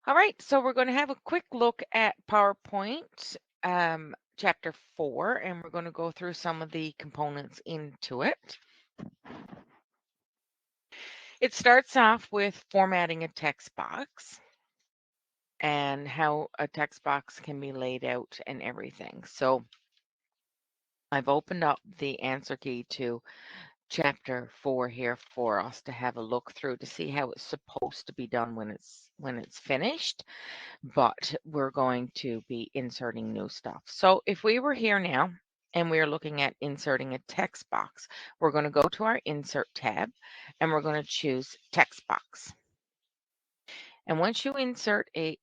All right, so we're going to have a quick look at PowerPoint chapter 4, and we're going to go through some of the components into it. It starts off with formatting a text box and how a text box can be laid out and everything. So I've opened up the answer key to chapter 4 here for us to have a look through to see how it's supposed to be done when it's finished. But we're going to be inserting new stuff. So if we were here now and we're looking at inserting a text box, we're going to go to our Insert tab and we're going to choose Text Box. And once you insert a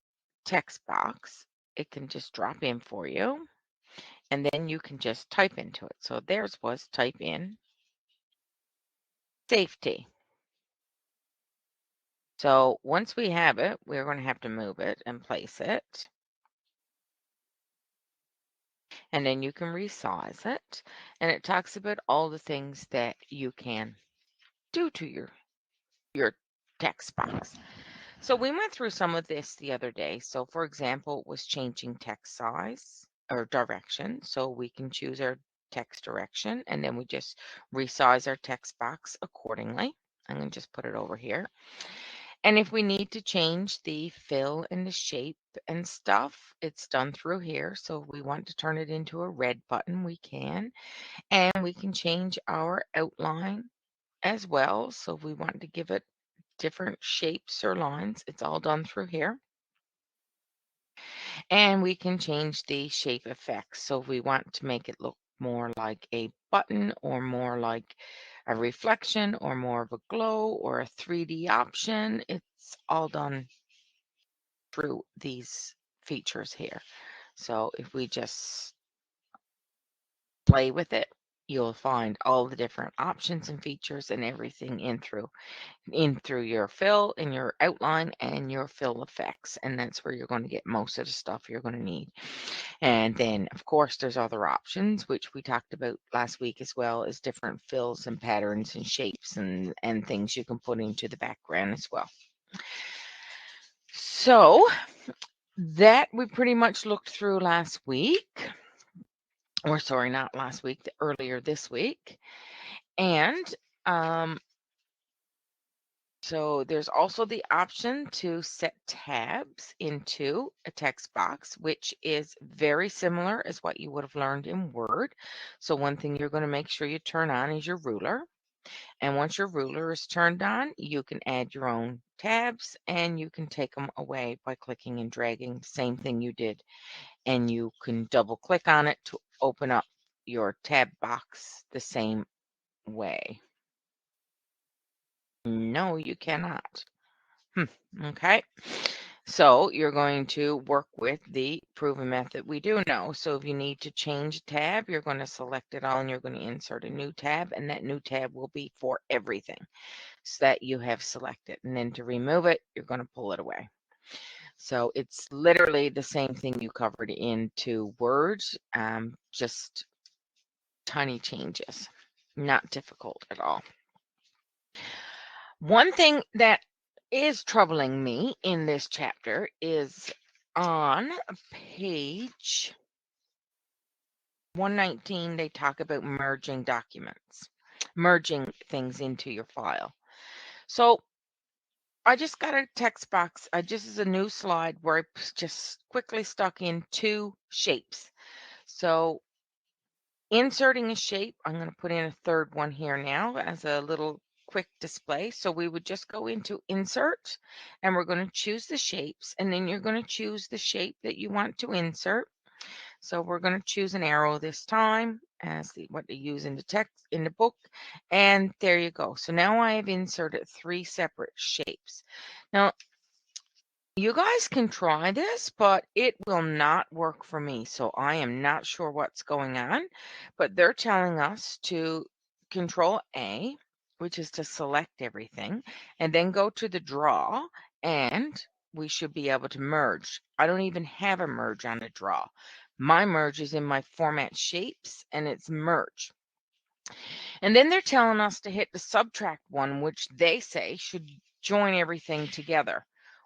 text box, it can just drop in for you and then you can just type into it. So theirs was type in safety. So once we have it, we're going to have to move it and place it. And then you can resize it. And it talks about all the things that you can do to your text box. So we went through some of this the other day. So for example, was changing text size or direction. So we can choose our text direction and then we just resize our text box accordingly. I'm going to just put it over here. And if we need to change the fill and the shape and stuff, it's done through here. So if we want to turn it into a red button, we can. And we can change our outline as well. So if we want to give it different shapes or lines, it's all done through here. And we can change the shape effects. So if we want to make it look more like a button or more like a reflection or more of a glow or a 3D option, it's all done through these features here. So if we just play with it, you'll find all the different options and features and everything in through your fill and your outline and your fill effects. And that's where you're going to get most of the stuff you're going to need. And then of course there's other options which we talked about last week as well as different fills and patterns and shapes and things you can put into the background as well. So that we pretty much looked through last week, or sorry, not last week, earlier this week. And so there's also the option to set tabs into a text box, which is very similar as what you would have learned in Word. So one thing you're going to make sure you turn on is your ruler. And once your ruler is turned on, you can add your own tabs and you can take them away by clicking and dragging, same thing you did. And you can double click on it to open up your tab box the same way. No, you cannot. Okay. So you're going to work with the proven method we do know. So if you need to change a tab, you're going to select it all and you're going to insert a new tab, and that new tab will be for everything that you have selected. And then to remove it, you're going to pull it away. So it's literally the same thing you covered into Word, just tiny changes, not difficult at all. One thing that is troubling me in this chapter is on page 119, they talk about merging documents, merging things into your file. So I just got a text box. I just is a new slide where I just quickly stuck in two shapes. So inserting a shape, I'm going to put in a third one here now as a little quick display. So we would just go into insert and we're going to choose the shapes, and then you're going to choose the shape that you want to insert. So we're going to choose an arrow this time as what to use in the text in the book. And there you go. So now I have inserted three separate shapes. Now you guys can try this, but it will not work for me. So I am not sure what's going on, but they're telling us to Control A, which is to select everything, and then go to the draw, and we should be able to merge. I don't even have a merge on the draw. My merge is in my format shapes and it's merge. And then they're telling us to hit the subtract one, which they say should join everything together.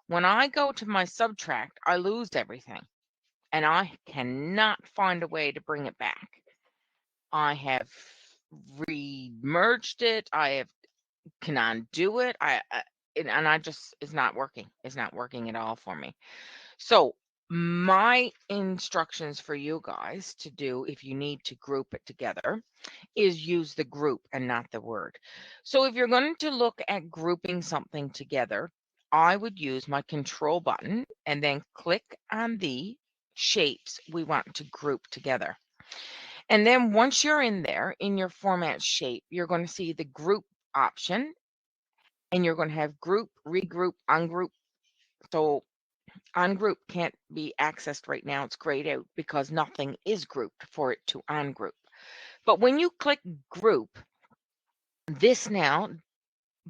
When I go to my subtract, I lose everything and I cannot find a way to bring it back. I have re-merged it. I have can undo it. And I just it's not working. It's not working at all for me. So my instructions for you guys to do if you need to group it together is use the group and not the word. So if you're going to look at grouping something together, I would use my control button and then click on the shapes we want to group together. And then once you're in there in your format shape, you're going to see the group option and you're going to have group, regroup, ungroup. So ungroup can't be accessed right now. It's grayed out because nothing is grouped for it to ungroup. But when you click group, this now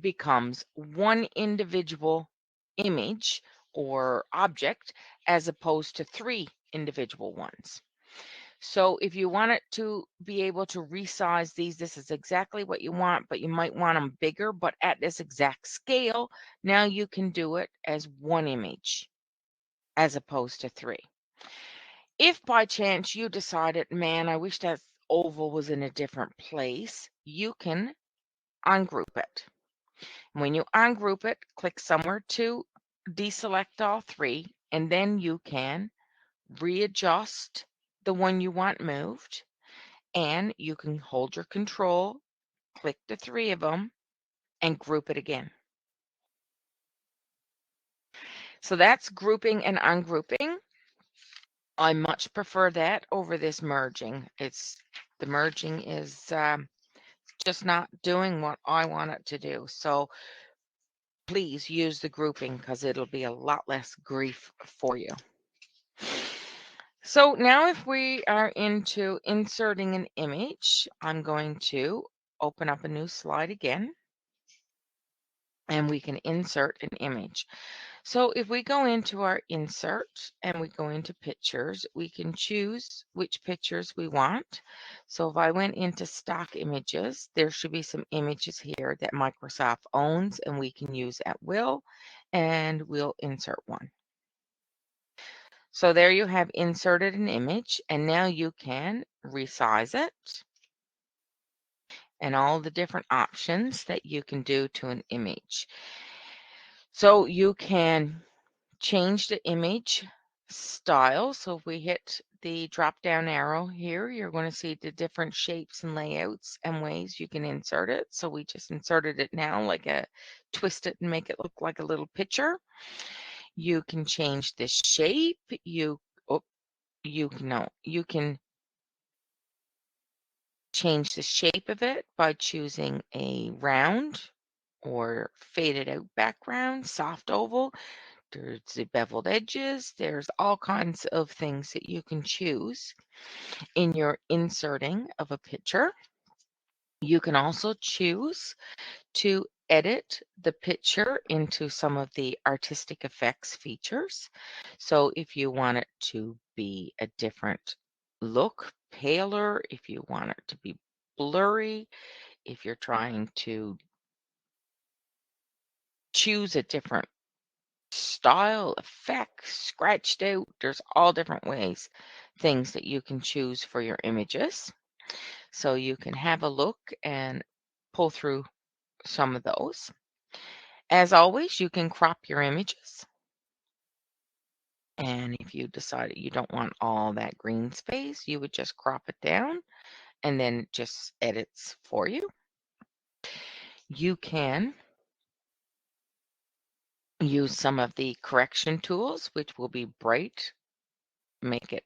becomes one individual image or object as opposed to three individual ones. So if you want it to be able to resize these, this is exactly what you want, but you might want them bigger, but at this exact scale, now you can do it as one image as opposed to three. If by chance you decided, man, I wish that oval was in a different place, you can ungroup it. When you ungroup it, click somewhere to deselect all three, and then you can readjust the one you want moved, and you can hold your control, click the three of them, and group it again. So that's grouping and ungrouping. I much prefer that over this merging. The merging is just not doing what I want it to do. So please use the grouping because it'll be a lot less grief for you. So now if we are into inserting an image, I'm going to open up a new slide again and we can insert an image. So if we go into our insert and we go into pictures, we can choose which pictures we want. So if I went into stock images, there should be some images here that Microsoft owns and we can use at will, and we'll insert one. So there you have inserted an image, and now you can resize it and all the different options that you can do to an image. So you can change the image style. So if we hit the drop down arrow here, you're going to see the different shapes and layouts and ways you can insert it. So we just inserted it now, like a twist it and make it look like a little picture. You can change the shape. You can change the shape of it by choosing a round or faded out background, soft oval. There's the beveled edges. There's all kinds of things that you can choose in your inserting of a picture. You can also choose to edit the picture into some of the artistic effects features. So if you want it to be a different look, paler, if you want it to be blurry, if you're trying to choose a different style, effect, scratched out, there's all different ways, things that you can choose for your images. So you can have a look and pull through some of those. As always, you can crop your images. And if you decided you don't want all that green space, you would just crop it down and then it just edits for you. You can use some of the correction tools, which will be bright, make it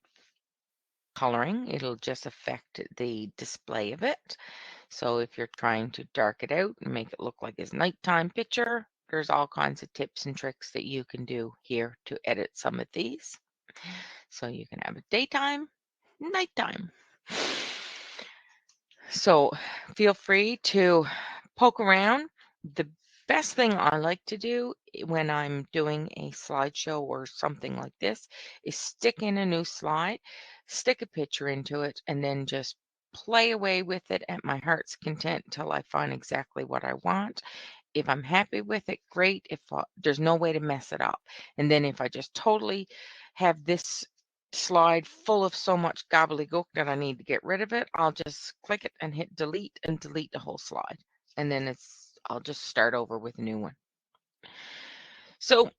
coloring. It'll just affect the display of it. So if you're trying to dark it out and make it look like it's nighttime picture, there's all kinds of tips and tricks that you can do here to edit some of these. So you can have a daytime, nighttime. So feel free to poke around. The best thing I like to do when I'm doing a slideshow or something like this is stick in a new slide, stick a picture into it, and then just play away with it at my heart's content until I find exactly what I want. If I'm happy with it, great. If there's no way to mess it up. And then if I just totally have this slide full of so much gobbledygook that I need to get rid of it, I'll just click it and hit delete and delete the whole slide. And then I'll just start over with a new one. So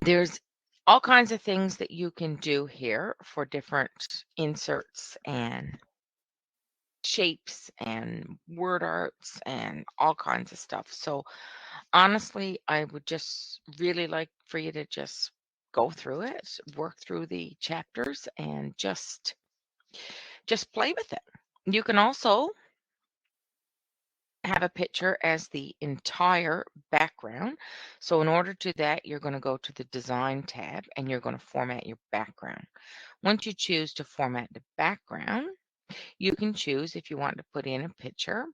there's all kinds of things that you can do here for different inserts and shapes and word arts and all kinds of stuff. So honestly, I would just really like for you to just go through it, work through the chapters, and just play with it. You can also have a picture as the entire background. So in order to do that, you're going to go to the Design tab and you're going to format your background. Once you choose to format the background, you can choose if you want to put in a picture.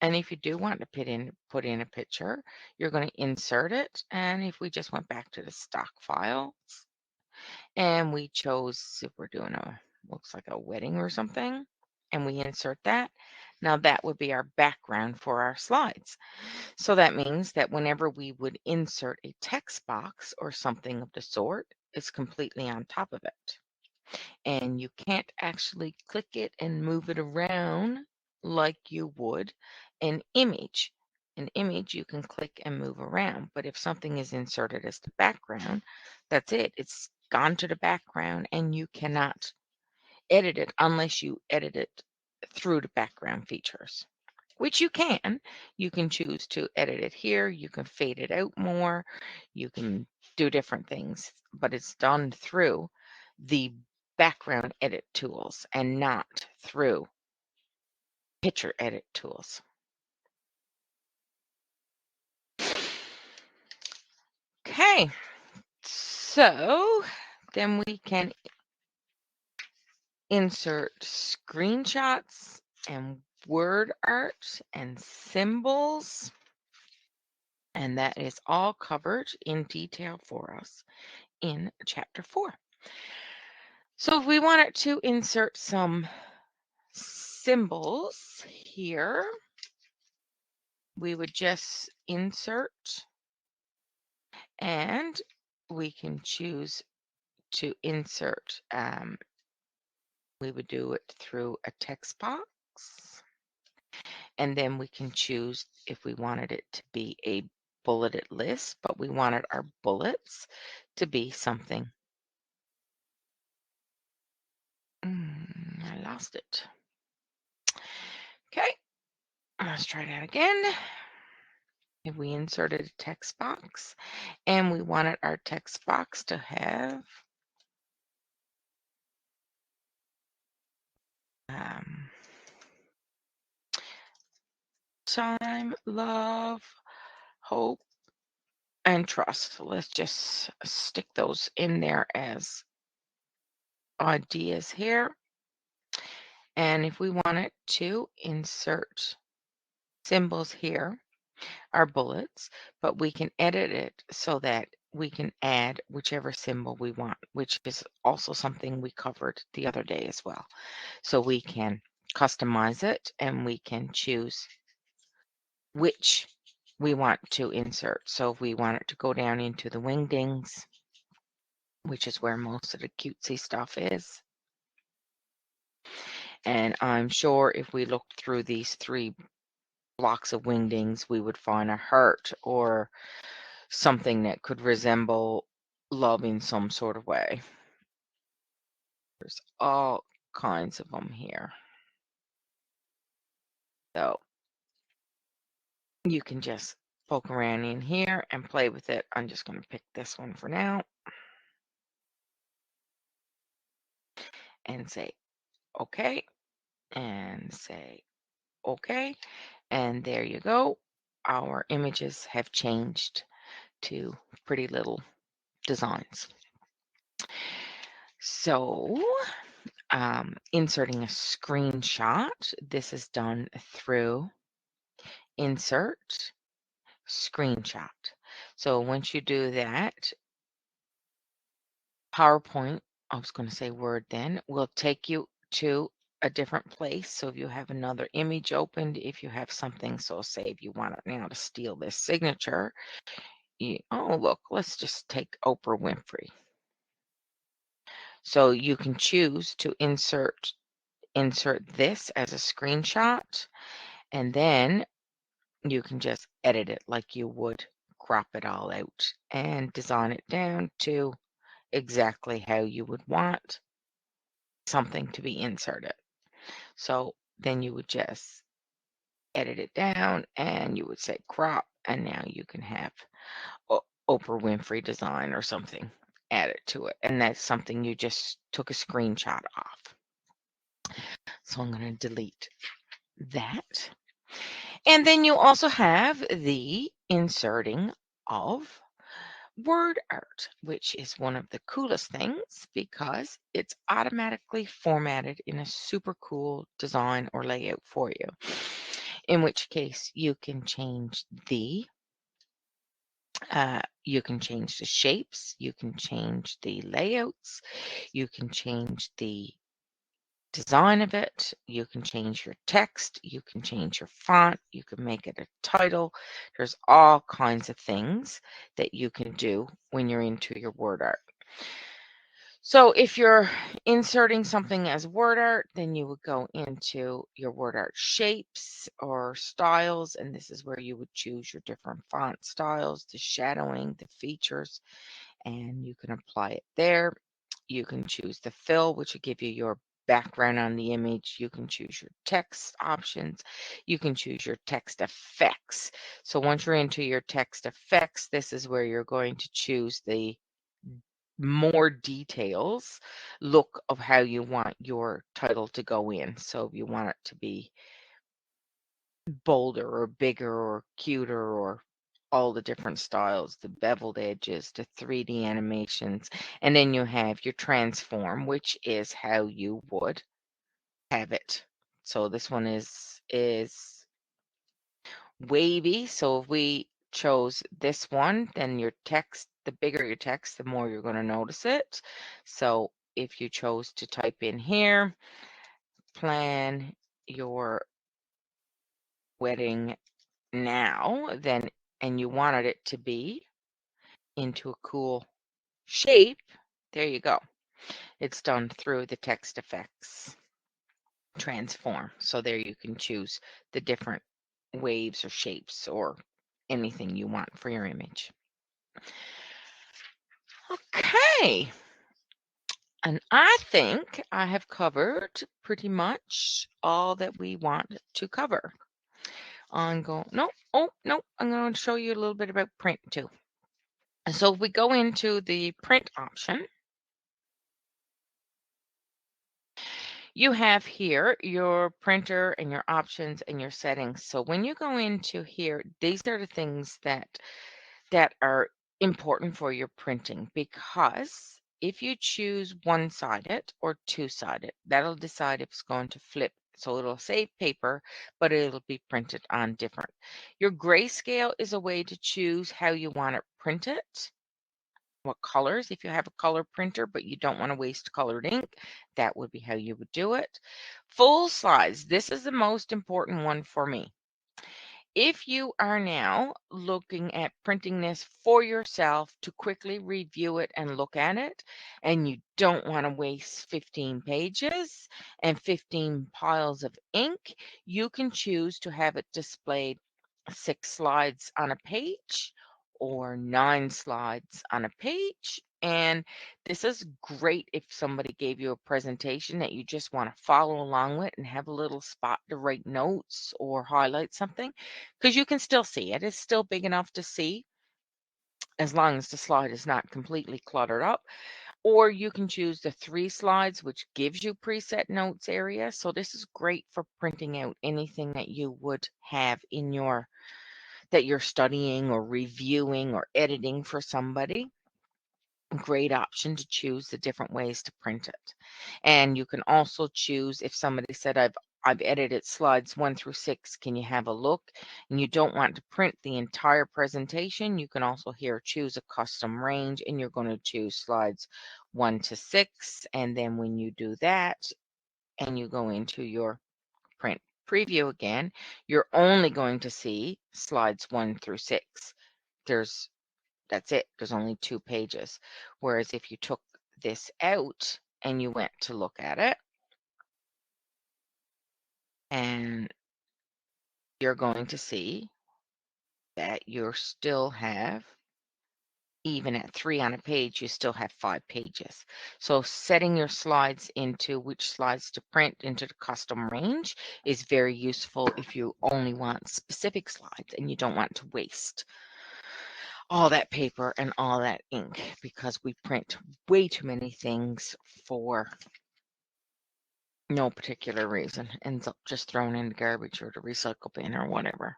And if you do want to put in a picture, you're going to insert it. And if we just went back to the stock files and we chose, if we're doing looks like a wedding or something, and we insert that, now that would be our background for our slides. So that means that whenever we would insert a text box or something of the sort, it's completely on top of it. And you can't actually click it and move it around like you would an image. An image you can click and move around, but if something is inserted as the background, that's it. It's gone to the background and you cannot edit it unless you edit it through the background features, which you can. You can choose to edit it here. You can fade it out more. You can do different things, but it's done through the background edit tools and not through picture edit tools. Okay, so then we can insert screenshots and word art and symbols. And that is all covered in detail for us in chapter 4. So if we wanted to insert some symbols here, we would just insert and we can choose to insert. We would do it through a text box. And then we can choose if we wanted it to be a bulleted list, but we wanted our bullets to be something. I lost it. Okay, let's try that again. If we inserted a text box and we wanted our text box to have time, love, hope, and trust. Let's just stick those in there as ideas here. And if we wanted to insert symbols here, our bullets, but we can edit it so that we can add whichever symbol we want, which is also something we covered the other day as well. So we can customize it and we can choose which we want to insert. So if we want it to go down into the wingdings, which is where most of the cutesy stuff is. And I'm sure if we looked through these 3 blocks of wingdings, we would find a heart or something that could resemble love in some sort of way. There's all kinds of them here. So you can just poke around in here and play with it. I'm just going to pick this one for now and say okay and say okay. And there you go. Our images have changed to pretty little designs. So inserting a screenshot, this is done through insert screenshot. So once you do that, PowerPoint, I was going to say Word then, will take you to a different place. So if you have another image opened, if you have something, so say if you want it now to steal this signature, oh, look, let's just take Oprah Winfrey. So you can choose to insert this as a screenshot, and then you can just edit it like you would crop it all out and design it down to exactly how you would want something to be inserted. So then you would just edit it down and you would say crop, and now you can have Oprah Winfrey design or something added to it. And that's something you just took a screenshot of. So I'm going to delete that. And then you also have the inserting of WordArt, which is one of the coolest things because it's automatically formatted in a super cool design or layout for you. In which case you can change the shapes, you can change the layouts, you can change the design of it, you can change your text, you can change your font, you can make it a title. There's all kinds of things that you can do when you're into your WordArt. So if you're inserting something as WordArt, then you would go into your WordArt shapes or styles, and this is where you would choose your different font styles, the shadowing, the features, and you can apply it there. You can choose the fill, which will give you your background on the image. You can choose your text options. You can choose your text effects. So once you're into your text effects, this is where you're going to choose the more details look of how you want your title to go in. So if you want it to be bolder or bigger or cuter or all the different styles, the beveled edges, the 3D animations, and then you have your transform, which is how you would have it. So this one is wavy. So if we chose this one, then your text, the bigger your text, the more you're going to notice it. So if you chose to type in here, plan your wedding now, then, and you wanted it to be into a cool shape, there you go. It's done through the text effects transform. So there you can choose the different waves or shapes or anything you want for your image. Okay. And I think I have covered pretty much all that we want to cover. I'm going, no, oh, no, I'm going to show you a little bit about print too. So if we go into the print option, you have here your printer and your options and your settings. So when you go into here, these are the things that are important for your printing, because if you choose one-sided or two-sided, that'll decide if it's going to flip. So it'll save paper, but it'll be printed on different. Your grayscale is a way to choose how you want it printed. What colors, if you have a color printer but you don't want to waste colored ink, that would be how you would do it. Full size, this is the most important one for me. If you are now looking at printing this for yourself to quickly review it and look at it, and you don't want to waste 15 pages and 15 piles of ink, you can choose to have it displayed 6 slides on a page or 9 slides on a page. And this is great if somebody gave you a presentation that you just want to follow along with and have a little spot to write notes or highlight something, because you can still see it. It's still big enough to see as long as the slide is not completely cluttered up. Or you can choose the 3 slides, which gives you preset notes area. So this is great for printing out anything that you would have in your that you're studying or reviewing or editing for somebody. Great option to choose the different ways to print it. And you can also choose, if somebody said, I've edited slides 1 through 6, can you have a look? And you don't want to print the entire presentation, you can also here choose a custom range, and you're going to choose slides 1 to 6. And then when you do that, and you go into your print preview again, you're only going to see slides 1 through 6. That's it. There's only 2 pages. Whereas if you took this out and you went to look at it, and you're going to see that you still have, even at 3 on a page, you still have 5 pages. So setting your slides into which slides to print into the custom range is very useful if you only want specific slides and you don't want to waste all that paper and all that ink, because we print way too many things for no particular reason. Ends up just thrown in the garbage or the recycle bin or whatever.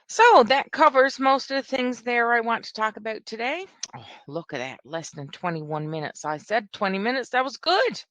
So that covers most of the things there I want to talk about today. Oh, look at that. Less than 21 minutes. I said 20 minutes. That was good.